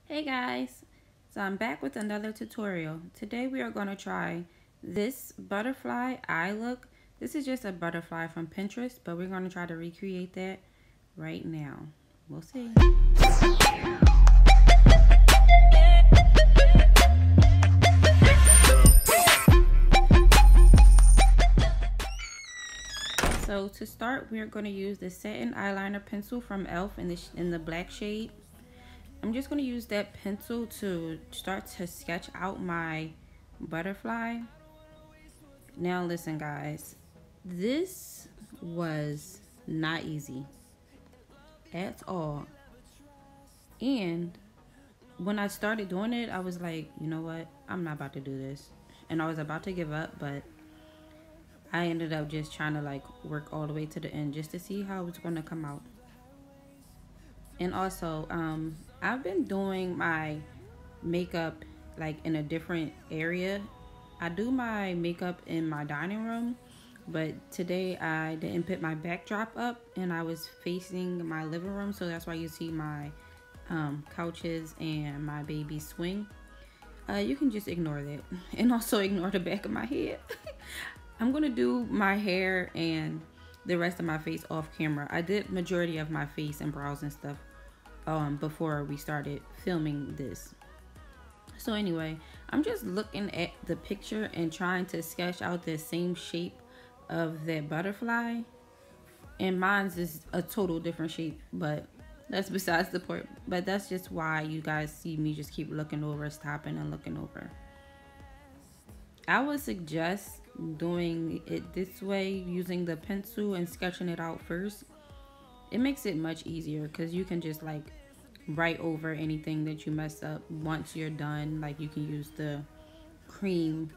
Hey guys, so I'm back with another tutorial. Today we are going to try this butterfly eye look. This is just a butterfly from Pinterest, but we're going to try to recreate that right now. We'll see. So to start, we're going to use the satin eyeliner pencil from E.L.F. in the black shade. I'm just going to use that pencil to start to sketch out my butterfly. Now listen guys, this was not easy at all. And when I started doing it, I was like, you know what? I'm not about to do this. And I was about to give up, but I ended up just trying to like work all the way to the end just to see how it's going to come out. And also, I've been doing my makeup like in a different area. I do my makeup in my dining room, but today I didn't put my backdrop up and I was facing my living room, so that's why you see my couches and my baby swing. You can just ignore that and also ignore the back of my head. I'm gonna do my hair and the rest of my face off camera. I did majority of my face and brows and stuff before we started filming this. So anyway, I'm just looking at the picture and trying to sketch out the same shape of that butterfly, and mine's is a total different shape, but that's besides the point. But that's just why you guys see me just keep looking over, stopping and looking over. I would suggest doing it this way, using the pencil and sketching it out first. It makes it much easier because you can just like write over anything that you mess up once you're done. Like you can use the cream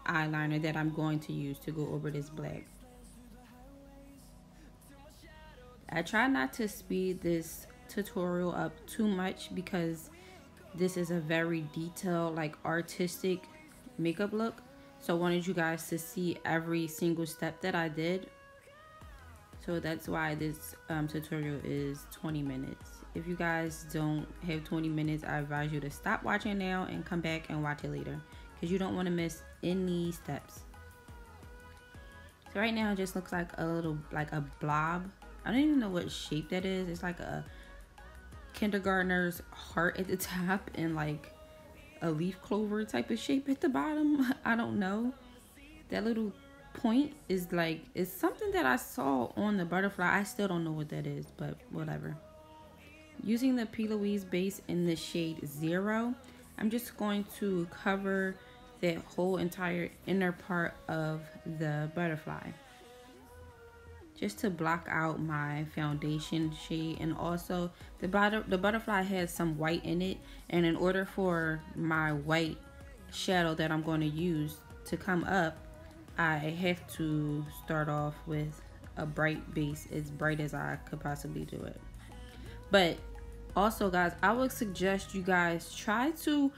eyeliner that I'm going to use to go over this black. I try not to speed this tutorial up too much because this is a very detailed, like artistic makeup look. So I wanted you guys to see every single step that I did. So that's why this tutorial is 20 minutes. If you guys don't have 20 minutes, I advise you to stop watching now and come back and watch it later, because you don't want to miss any steps. So right now it just looks like a little, like a blob. I don't even know what shape that is. It's like a kindergartner's heart at the top and like a leaf clover type of shape at the bottom. I don't know. That little point is like, it's something that I saw on the butterfly. I still don't know what that is, but whatever. Using the P.Louise base in the shade 0, I'm just going to cover that whole entire inner part of the butterfly, just to block out my foundation shade. And also the butterfly has some white in it, and in order for my white shadow that I'm going to use to come up, I have to start off with a bright base, as bright as I could possibly do it. But also guys, I would suggest you guys try to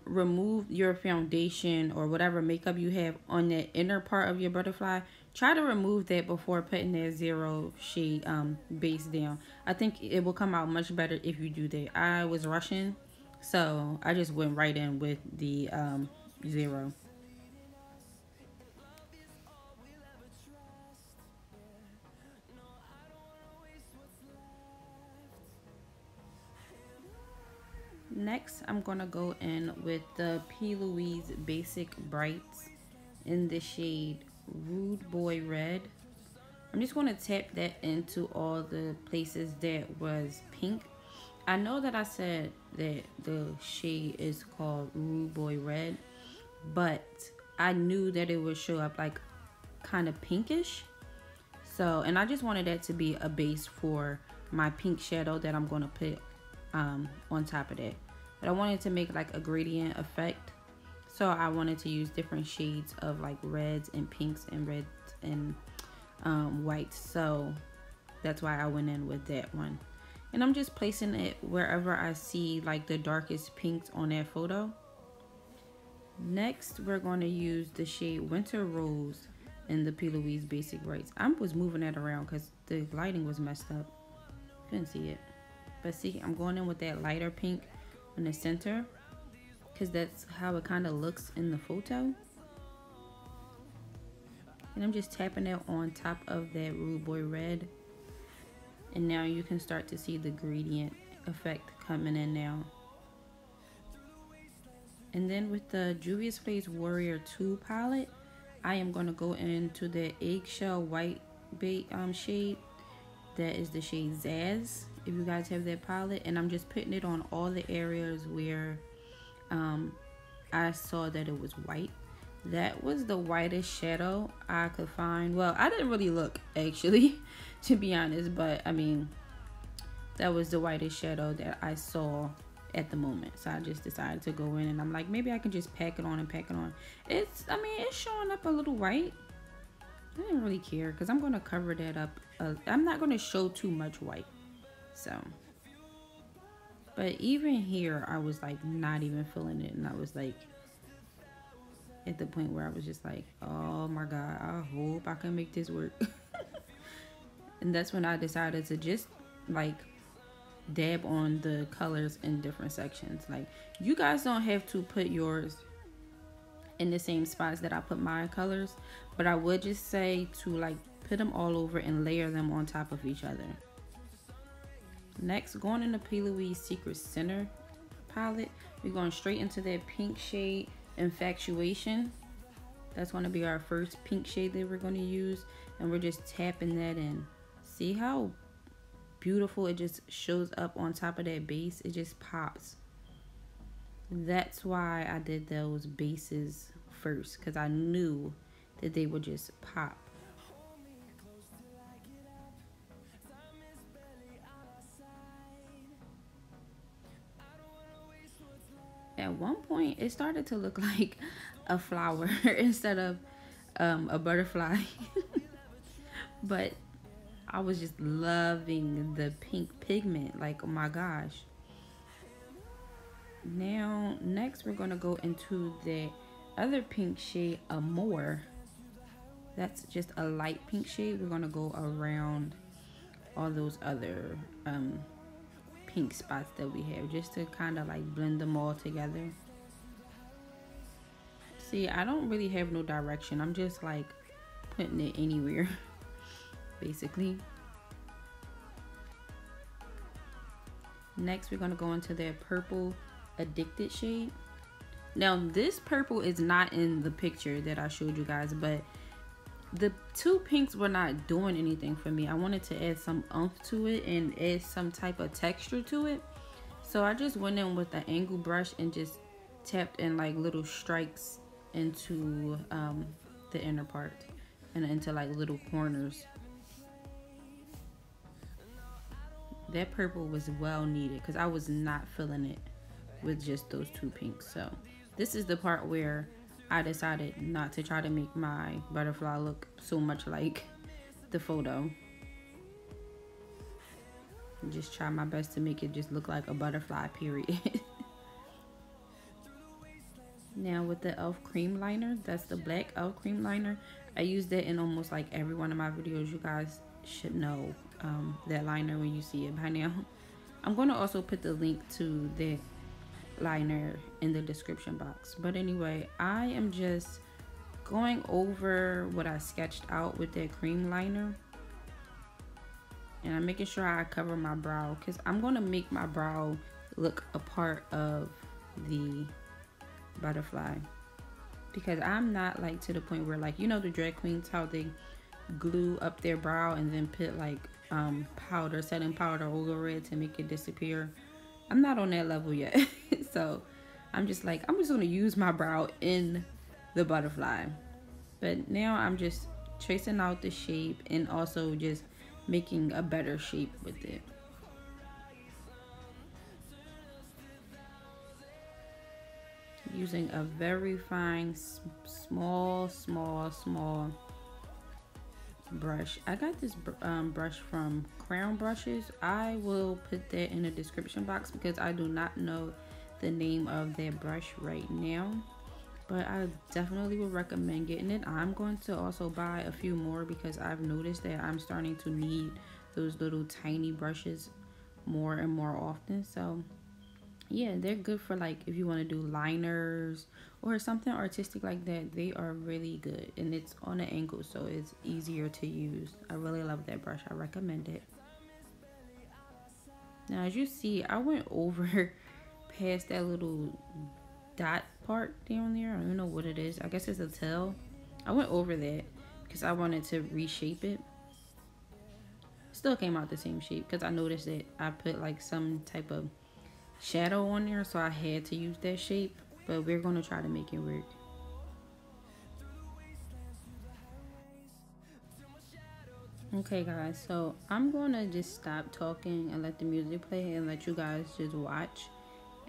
remove your foundation or whatever makeup you have on the inner part of your butterfly. Try to remove that before putting that 0 shade base down. I think it will come out much better if you do that. I was rushing, so I just went right in with the 0. Next, I'm gonna go in with the P.Louise Basic Brights in the shade Rude Boy Red. I'm just gonna tap that into all the places that was pink. I know that I said that the shade is called Rude Boy Red, but I knew that it would show up like kind of pinkish. So, and I just wanted that to be a base for my pink shadow that I'm gonna put on top of that. But I wanted to make like a gradient effect, so I wanted to use different shades of like reds and pinks and reds and whites. So that's why I went in with that one, and I'm just placing it wherever I see like the darkest pinks on that photo. Next, we're going to use the shade Winter Rose in the P.Louise Basic Brights. I was moving that around because the lighting was messed up, couldn't see it. But see, I'm going in with that lighter pink in the center, because that's how it kind of looks in the photo. And I'm just tapping it on top of that Rude Boy red. And now you can start to see the gradient effect coming in now. And then with the Juvia's Place Warrior 2 palette, I am going to go into the eggshell white bait shade. That is the shade Zazz, if you guys have that palette. And I'm just putting it on all the areas where I saw that it was white. That was the whitest shadow I could find. Well, I didn't really look, actually, to be honest, but I mean, that was the whitest shadow that I saw at the moment. So I just decided to go in, and I'm like, maybe I can just pack it on and pack it on. I mean, it's showing up a little white. I didn't really care because I'm going to cover that up. I'm not going to show too much white. So, but even here, I was like not even feeling it, and I was like at the point where I was just like, oh my god, I hope I can make this work. And that's when I decided to just like dab on the colors in different sections. Like, you guys don't have to put yours in the same spots that I put my colors, but I would just say to like put them all over and layer them on top of each other. Next, going in the P.Louise Secret Center palette, we're going straight into that pink shade Infatuation. That's going to be our first pink shade that we're going to use, and we're just tapping that in. See how beautiful it just shows up on top of that base? It just pops. That's why I did those bases first, because I knew that they would just pop. At one point, it started to look like a flower instead of a butterfly. But I was just loving the pink pigment. Like, oh my gosh. Now, next we're going to go into the other pink shade, AMORE. That's just a light pink shade. We're going to go around all those other pink spots that we have, just to kind of like blend them all together. See, I don't really have no direction. I'm just like putting it anywhere, basically. Next, we're going to go into that purple Addicted shade. Now, this purple is not in the picture that I showed you guys, but the two pinks were not doing anything for me. I wanted to add some oomph to it and add some type of texture to it. So I just went in with an angle brush and just tapped in like little strikes into the inner part and into like little corners. That purple was well needed because I was not feeling it with just those two pinks. So this is the part where I decided not to try to make my butterfly look so much like the photo. Just try my best to make it just look like a butterfly, period. Now with the E.L.F. cream liner, that's the black E.L.F. cream liner. I use that in almost like every one of my videos. You guys should know that liner when you see it by now. I'm going to also put the link to the liner in the description box. But anyway, I am just going over what I sketched out with that cream liner, and I'm making sure I cover my brow because I'm going to make my brow look a part of the butterfly, because I'm not like to the point where, like, you know, the drag queens, how they glue up their brow and then put like powder, setting powder over it to make it disappear. I'm not on that level yet. So I'm just like, I'm just going to use my brow in the butterfly. But now I'm just tracing out the shape and also just making a better shape with it. Using a very fine, small brush. I got this brush from Crown Brushes. I will put that in the description box because I do not know the name of that brush right now, but I definitely would recommend getting it. I'm going to also buy a few more because I've noticed that I'm starting to need those little tiny brushes more and more often. So Yeah, they're good for like if you want to do liners or something artistic like that. They are really good, and it's on an angle, so it's easier to use. I really love that brush. I recommend it. Now, as you see, I went over past that little dot part down there. I don't know what it is. I guess it's a tail. I went over that because I wanted to reshape it. Still came out the same shape because I noticed that I put like some type of shadow on there, so I had to use that shape. But we're gonna try to make it work. Okay, guys, so I'm gonna just stop talking and let the music play and let you guys just watch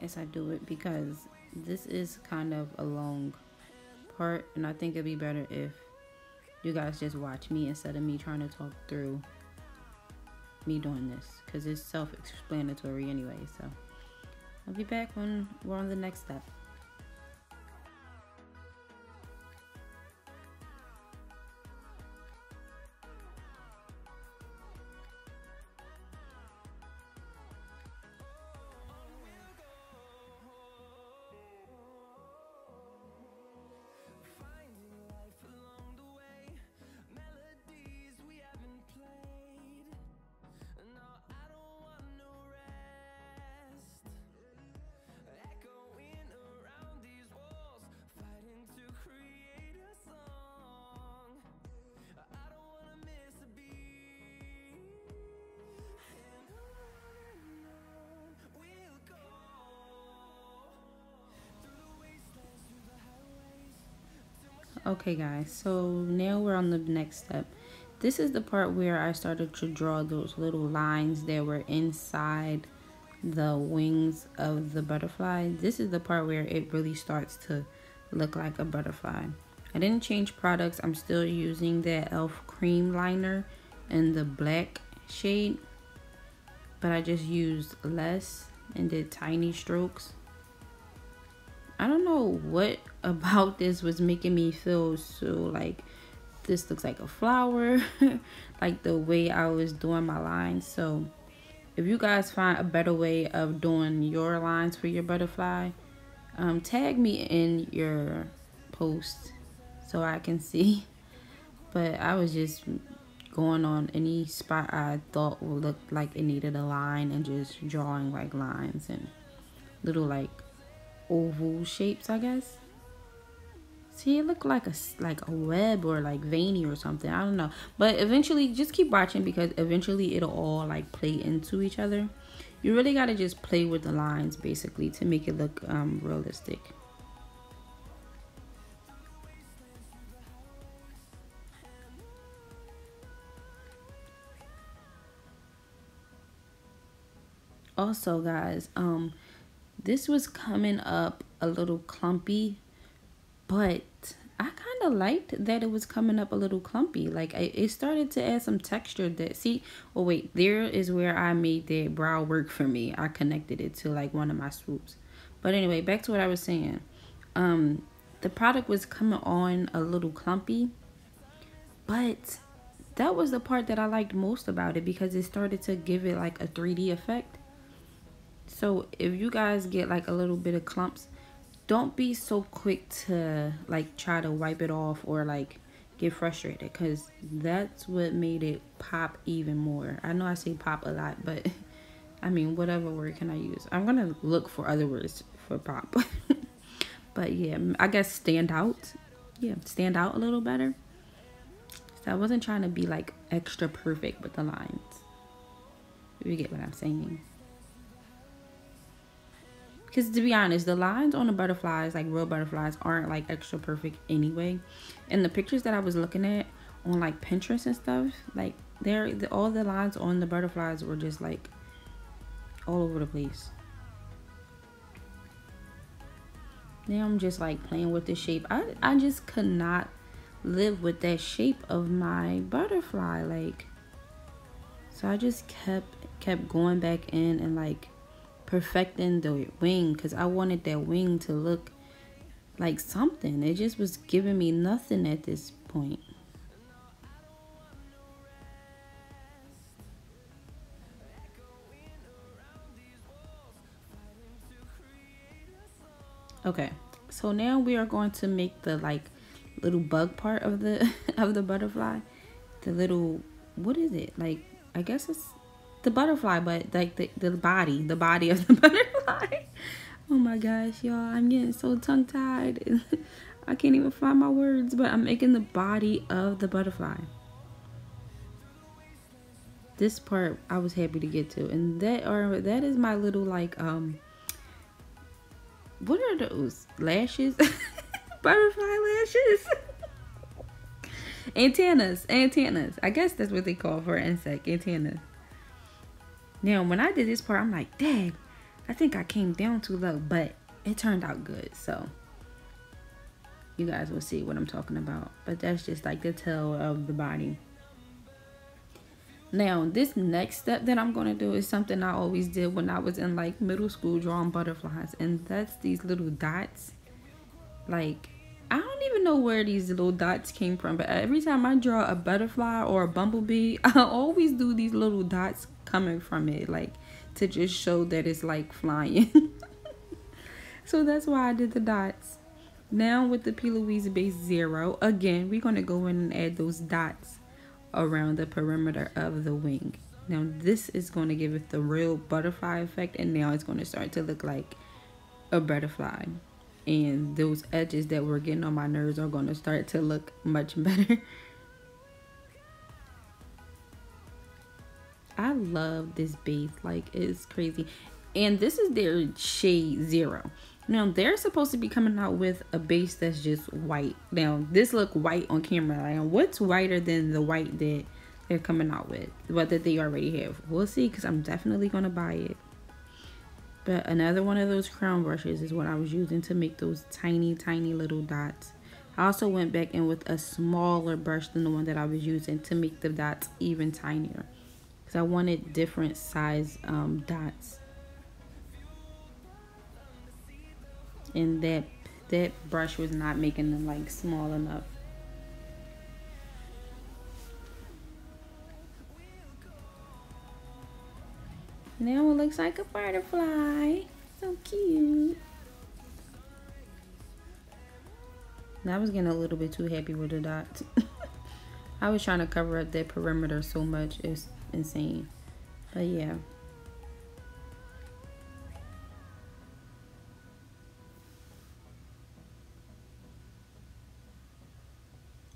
as I do it, because this is kind of a long part, and I think it'd be better if you guys just watch me instead of me trying to talk through me doing this, because it's self-explanatory anyway. So I'll be back when we're on the next step. Okay, guys, so now we're on the next step. This is the part where I started to draw those little lines that were inside the wings of the butterfly. This is the part where it really starts to look like a butterfly. I didn't change products. I'm still using that E.L.F cream liner in the black shade, but I just used less and did tiny strokes. I don't know what about this was making me feel so like this looks like a flower, like the way I was doing my lines. So if you guys find a better way of doing your lines for your butterfly, tag me in your post so I can see. But I was just going on any spot I thought would look like it needed a line and just drawing like lines and little like oval shapes, I guess. See, it looked like a web or like veiny or something. I don't know. But eventually, just keep watching, because eventually it'll all like play into each other. You really got to just play with the lines basically to make it look realistic. Also, guys, this was coming up a little clumpy, but I kind of liked that it was coming up a little clumpy. Like it started to add some texture. That, see, oh wait, there is where I made that brow work for me. I connected it to like one of my swoops. But anyway, back to what I was saying. The product was coming on a little clumpy, but that was the part that I liked most about it, because it started to give it like a 3D effect. So if you guys get like a little bit of clumps, don't be so quick to like try to wipe it off or like get frustrated, because that's what made it pop even more. I know I say pop a lot, but I mean, whatever word can I use? I'm gonna look for other words for pop. But yeah, I guess stand out. Yeah, stand out a little better. So I wasn't trying to be like extra perfect with the lines. You get what I'm saying? Because to be honest, the lines on the butterflies, like real butterflies, aren't like extra perfect anyway. And the pictures that I was looking at on like Pinterest and stuff, like all the lines on the butterflies were just like all over the place. Now I'm just like playing with the shape. I just could not live with that shape of my butterfly. Like, so I just kept going back in and like perfecting the wing, because I wanted that wing to look like something. It just was giving me nothing at this point. Okay, so now we are going to make the like little bug part of the of the butterfly. The little, what is it? Like, I guess it's the butterfly, but like the body of the butterfly. Oh my gosh, y'all, I'm getting so tongue tied. I can't even find my words, but I'm making the body of the butterfly. This part I was happy to get to, and that is my little like what are those lashes? Butterfly lashes. Antennas. I guess that's what they call for an insect, antennas. Now when I did this part, I'm like, dang, I think I came down too low, but it turned out good. So you guys will see what I'm talking about. But that's just like the tail of the body. Now this next step that I'm going to do is something I always did when I was in like middle school drawing butterflies, and that's these little dots. Like, I don't even know where these little dots came from, but every time I draw a butterfly or a bumblebee, I always do these little dots coming from it, like to just show that it's like flying. So that's why I did the dots. Now with the P.Louise base 0, again, we're going to go in and add those dots around the perimeter of the wing. Now this is going to give it the real butterfly effect, and now it's going to start to look like a butterfly, and those edges that were getting on my nerves are going to start to look much better. I love this base, like it's crazy. And this is their shade 0. Now they're supposed to be coming out with a base that's just white. Now this look white on camera. Like, what's whiter than the white that they're coming out with, what that they already have? We'll see, because I'm definitely gonna buy it. But another one of those crown brushes is what I was using to make those tiny little dots. I also went back in with a smaller brush than the one that I was using to make the dots even tinier, because I wanted different size dots. And that brush was not making them like small enough. Now it looks like a butterfly. So cute. Now I was getting a little bit too happy with the dots. I was trying to cover up that perimeter so much, it's insane. But yeah.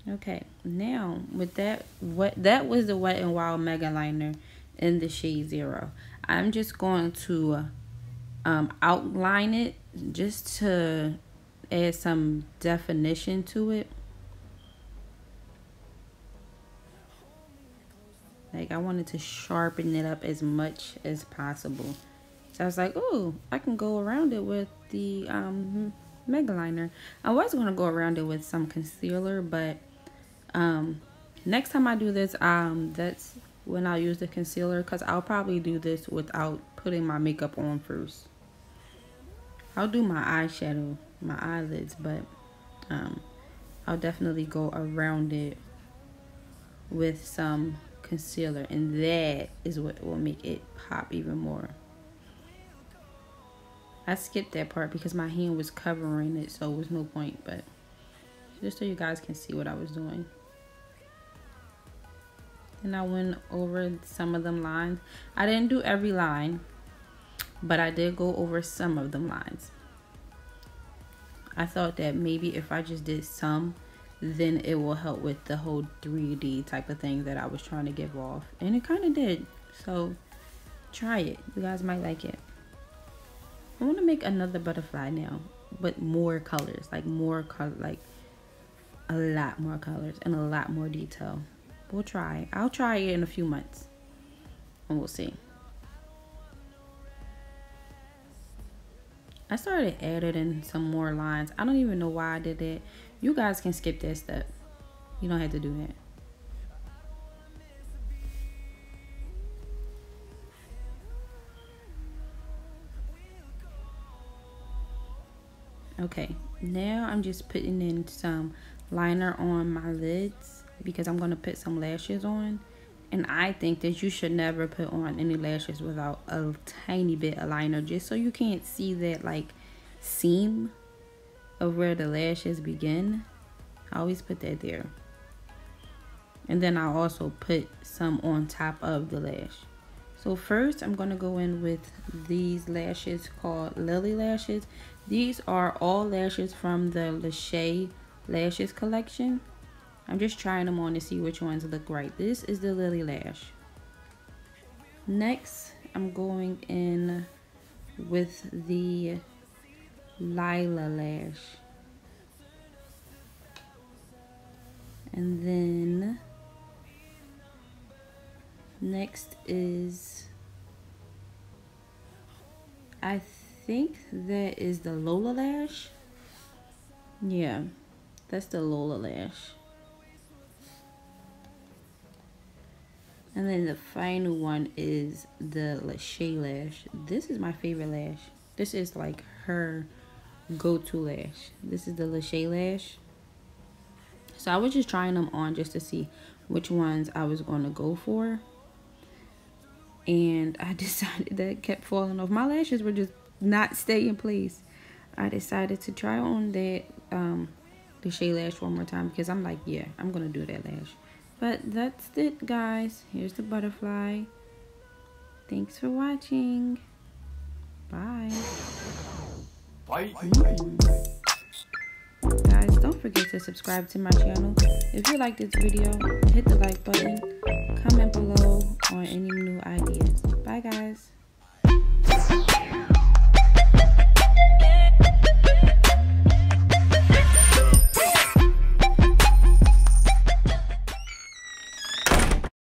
Okay, now with that was the Wet n Wild Megaliner in the shade 0. I'm just going to outline it just to add some definition to it. Like, I wanted to sharpen it up as much as possible. So I was like, oh, I can go around it with the Megaliner. I was going to go around it with some concealer, but next time I do this, that's when I'll use the concealer, because I'll probably do this without putting my makeup on first. I'll do my eyeshadow, my eyelids, but I'll definitely go around it with some concealer, and that is what will make it pop even more. I skipped that part because my hand was covering it, so it was no point, but just so you guys can see what I was doing. And I went over some of them lines. I didn't do every line, but I did go over some of them lines. I thought that maybe if I just did some, then it will help with the whole 3D type of thing that I was trying to give off. And it kind of did. So try it. You guys might like it. I want to make another butterfly now, but more colors, like more color, like a lot more colors and a lot more detail. We'll try. I'll try it in a few months and we'll see. I started adding some more lines. I don't even know why I did that. You guys can skip that step. You don't have to do that. Okay, now I'm just putting in some liner on my lids because I'm going to put some lashes on. And I think that you should never put on any lashes without a tiny bit of liner, just so you can't see that like seam of where the lashes begin. I always put that there. And then I'll also put some on top of the lash. So first I'm going to go in with these lashes called Lily Lashes. These are all lashes from the Lachey Lashes collection. I'm just trying them on to see which ones look right. This is the Lily Lash. Next, I'm going in with the Lila Lash. And then next is, I think that is the Lola Lash. Yeah, that's the Lola Lash. And then the final one is the Lachey Lash. This is my favorite lash. This is like her go-to lash. This is the Lachey Lash. So I was just trying them on just to see which ones I was going to go for. And I decided that it kept falling off. My lashes were just not staying in place. I decided to try on that Lachey Lash one more time because I'm like, yeah, I'm going to do that lash. But that's it, guys. Here's the butterfly. Thanks for watching. Bye. Guys, don't forget to subscribe to my channel. If you like this video, hit the like button. Comment below on any